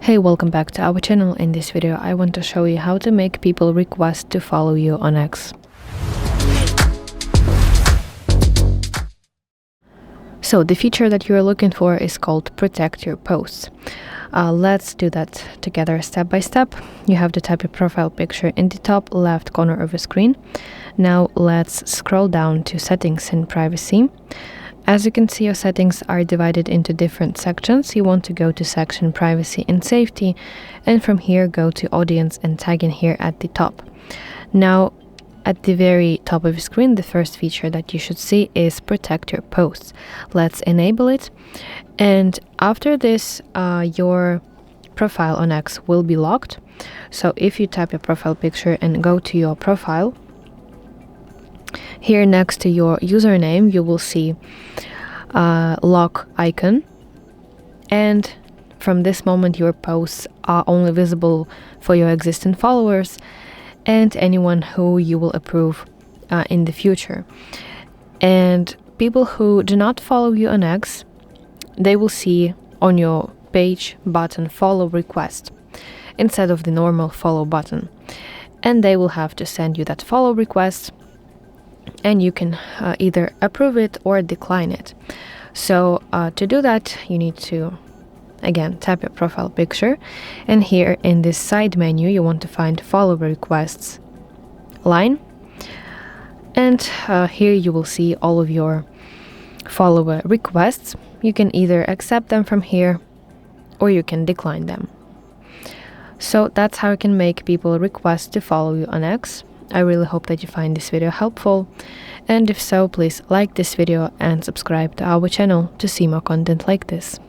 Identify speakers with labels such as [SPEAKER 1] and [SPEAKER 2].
[SPEAKER 1] Hey, welcome back to our channel. In this video I want to show you how to make people request to follow you on X. So the feature that you're looking for is called Protect Your Posts. Let's do that together step by step. You have to type your profile picture in the top left corner of the screen. Now let's scroll down to Settings and Privacy. As you can see, your settings are divided into different sections. You want to go to section Privacy and Safety, and from here go to Audience and Tagging here at the top. Now at the very top of the screen, the first feature that you should see is Protect Your Posts. Let's enable it, and after this your profile on X will be locked. So if you tap your profile picture and go to your profile, here next to your username you will see lock icon, and from this moment your posts are only visible for your existing followers and anyone who you will approve in the future. And people who do not follow you on X, they will see on your page button follow request instead of the normal follow button, and they will have to send you that follow request, and you can either approve it or decline it. So to do that, you need to again tap your profile picture, and here in this side menu you want to find follow requests line, and here you will see all of your follower requests. You can either accept them from here or you can decline them. So that's how you can make people request to follow you on X. I really hope that you find this video helpful, and if so, please like this video and subscribe to our channel to see more content like this.